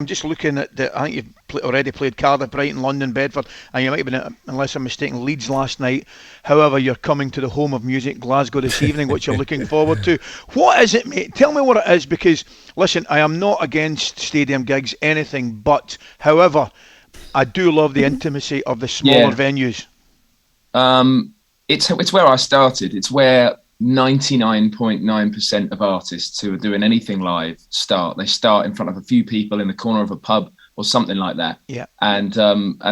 I'm just looking at I think you've already played Cardiff, Brighton, London, Bedford, and you might have been at, unless I'm mistaken, Leeds last night. However, you're coming to the home of music, Glasgow, this evening, which you're looking forward to. What is it, mate? Tell me what it is, because listen, I am not against stadium gigs, anything but. However, I do love the intimacy of the smaller venues. It's where I started. It's where 99.9% of artists who are doing anything live start. They start in front of a few people in the corner of a pub or something like that. Yeah. And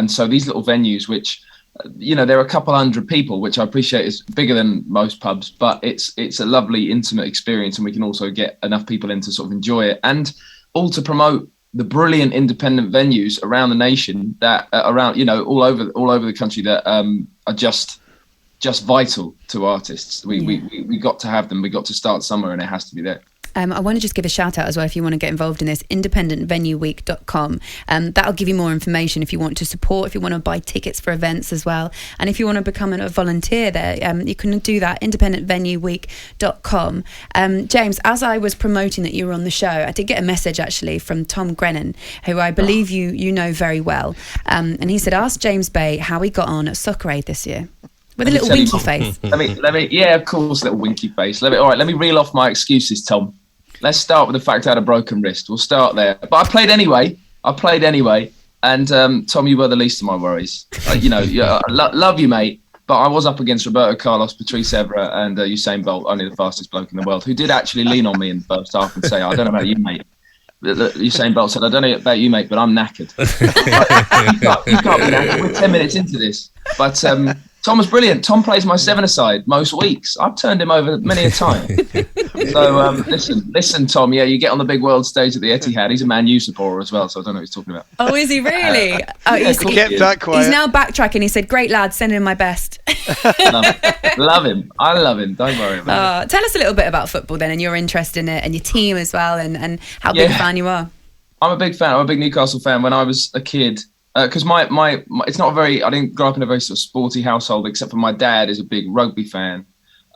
so these little venues, which, there are a couple hundred people, which I appreciate is bigger than most pubs, but it's a lovely, intimate experience, and we can also get enough people in to sort of enjoy it, and all to promote the brilliant independent venues around the nation that around, all over the country that are just vital to artists. We got to have them. We got to start somewhere, and it has to be there. I want to just give a shout out as well, if you want to get involved in this, independentvenueweek.com. That'll give you more information if you want to support, if you want to buy tickets for events as well. And if you want to become a volunteer there, you can do that, independentvenueweek.com. James, as I was promoting that you were on the show, I did get a message actually from Tom Grennan, who I believe you know very well. And he said, ask James Bay how he got on at Soccer Aid this year. With a little winky face. Let me, yeah, of course, little winky face. All right, let me reel off my excuses, Tom. Let's start with the fact I had a broken wrist. We'll start there. But I played anyway. And Tom, you were the least of my worries. Love you, mate. But I was up against Roberto Carlos, Patrice Evra, and Usain Bolt, only the fastest bloke in the world, who did actually lean on me in the first half and say, I don't know about you, mate. Usain Bolt said, I don't know about you, mate, but I'm knackered. You can't be knackered. We're 10 minutes into this. But Tom was brilliant. Tom plays my seven-a-side most weeks. I've turned him over many a time. So listen, Tom. Yeah, you get on the big world stage at the Etihad. He's a Man U supporter as well, so I don't know what he's talking about. Oh, is he really? He's kept that quiet. He's now backtracking. He said, "Great lad, send him my best." Love him. I love him. Don't worry about it. Tell us a little bit about football then, and your interest in it, and your team as well, and how big a fan you are. I'm a big fan. I'm a big Newcastle fan. When I was a kid. Because my it's not I didn't grow up in a very sort of sporty household, except for my dad is a big rugby fan,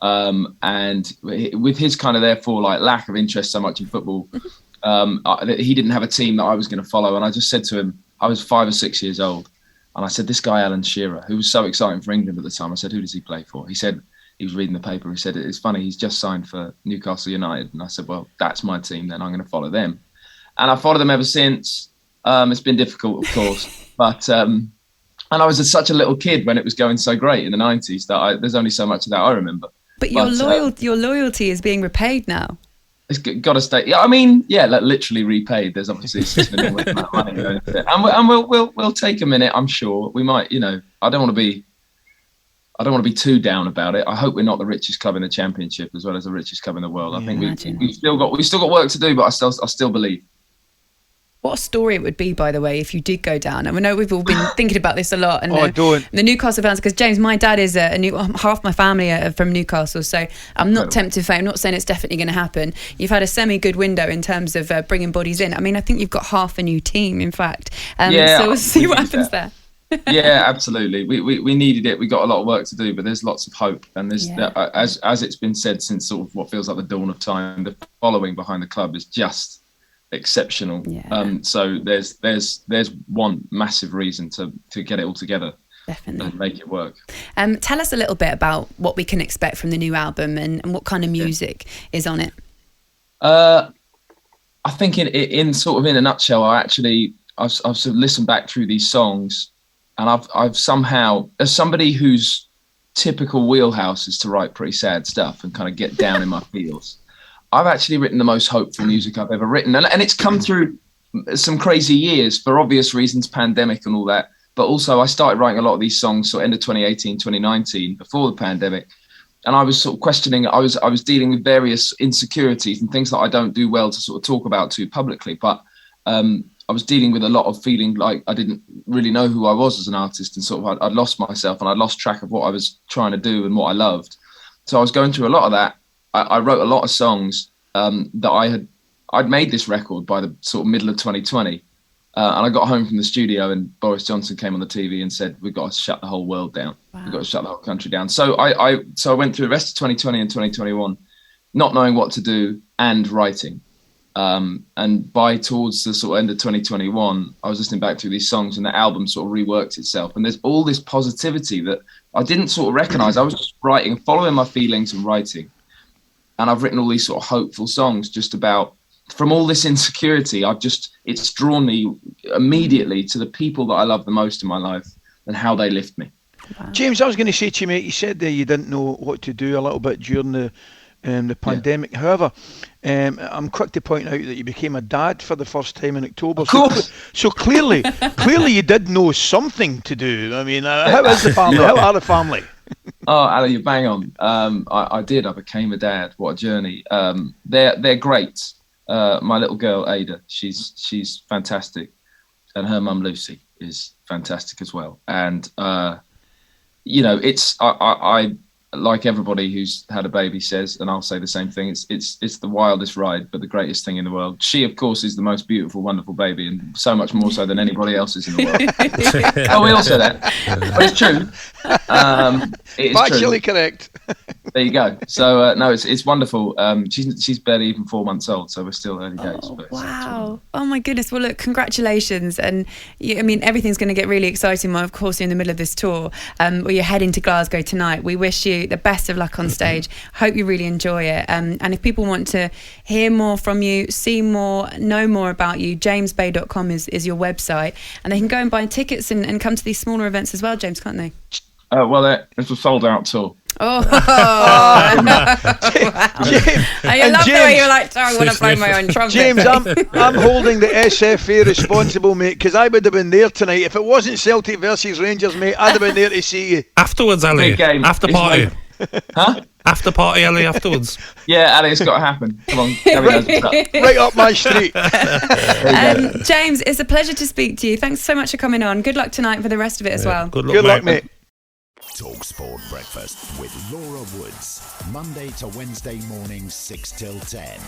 and with his kind of therefore like lack of interest so much in football, he didn't have a team that I was going to follow. And I just said to him, I was 5 or 6 years old, and I said, this guy Alan Shearer, who was so exciting for England at the time, I said, who does he play for? He said he was reading the paper. He said, it's funny, he's just signed for Newcastle United. And I said, well, that's my team, then I'm going to follow them. And I followed them ever since. It's been difficult, of course. But and I was such a little kid when it was going so great in the 90s that there's only so much of that I remember. But your loyalty is being repaid now. It's got to stay. Yeah, I mean, yeah, like literally repaid. There's obviously $6 million worth of money going into it, and we'll take a minute. I'm sure we might. I don't want to be too down about it. I hope we're not the richest club in the Championship as well as the richest club in the world. I think we've still got work to do, but I still believe. What a story it would be, by the way, if you did go down. And we know we've all been thinking about this a lot. And the Newcastle fans, because James, my dad is half my family are from Newcastle, so I'm not tempted for it. I'm not saying it's definitely going to happen. You've had a semi-good window in terms of bringing bodies in. I mean, I think you've got half a new team, in fact. So we'll see what happens there. Yeah, absolutely. We needed it. We got a lot of work to do, but there's lots of hope. And there's as it's been said since sort of what feels like the dawn of time, the following behind the club is just exceptional. So there's one massive reason to get it all together. Definitely. And make it work. Tell us a little bit about what we can expect from the new album and what kind of music is on it. I think in sort of in a nutshell, I've sort of listened back through these songs, and I've somehow, as somebody whose typical wheelhouse is to write pretty sad stuff and kind of get down in my feels, I've actually written the most hopeful music I've ever written. And it's come through some crazy years for obvious reasons, pandemic and all that. But also I started writing a lot of these songs sort of end of 2018, 2019, before the pandemic. And I was sort of questioning, I was dealing with various insecurities and things that I don't do well to sort of talk about too publicly. But I was dealing with a lot of feeling like I didn't really know who I was as an artist, and sort of I'd lost myself and I'd lost track of what I was trying to do and what I loved. So I was going through a lot of that. I wrote a lot of songs that I'd made this record by the sort of middle of 2020. And I got home from the studio and Boris Johnson came on the TV and said, we've got to shut the whole world down. Wow. We've got to shut the whole country down. So I went through the rest of 2020 and 2021 not knowing what to do and writing. And by towards the sort of end of 2021, I was listening back through these songs, and the album sort of reworked itself. And there's all this positivity that I didn't sort of recognize. I was just writing, following my feelings and writing. And I've written all these sort of hopeful songs just about, from all this insecurity, it's drawn me immediately to the people that I love the most in my life and how they lift me. Wow. James, I was going to say to you, mate, you said that you didn't know what to do a little bit during the pandemic. However, I'm quick to point out that you became a dad for the first time in October. Of course. So clearly you did know something to do. I mean, how is the family? How are the family? Oh, Ali, you're bang on. I did. I became a dad. What a journey. They're great. My little girl Ada, she's fantastic, and her mum Lucy is fantastic as well. And it's I like everybody who's had a baby says, and I'll say the same thing. It's the wildest ride, but the greatest thing in the world. She, of course, is the most beautiful, wonderful baby, and so much more so than anybody else's in the world. Oh, we all say that, but it's true. It is Factually true. correct. There you go. So no, it's wonderful. She's barely even 4 months old, so we're still early days. Oh, but wow. Oh my goodness. Well, look, congratulations. And everything's going to get really exciting. Well, of course, you're in the middle of this tour. Well, you're heading to Glasgow tonight. We wish you the best of luck on stage. Hope you really enjoy it. And if people want to hear more from you, see more, know more about you, jamesbay.com is your website. And they can go and buy tickets and come to these smaller events as well, James, can't they? Well, it's a sold out tour. Oh, Wow. James, I love the way you're like, I want to blow my own trumpet. James, I'm holding the SFA responsible, mate, because I would have been there tonight. If it wasn't Celtic versus Rangers, mate, I'd have been there to see you. Afterwards, Ali. Big game. After It's party. Huh? After party, Ali, afterwards. Yeah, Ali, it's got to happen. Come on, carry those up. Right up my street. James, it's a pleasure to speak to you. Thanks so much for coming on. Good luck tonight for the rest of it as well. Good Luck, mate. talkSPORT Breakfast with Laura Woods. Monday to Wednesday mornings 6 till 10.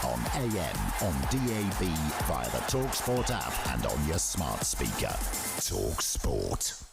On AM, on DAB, via the talkSPORT app and on your smart speaker. talkSPORT.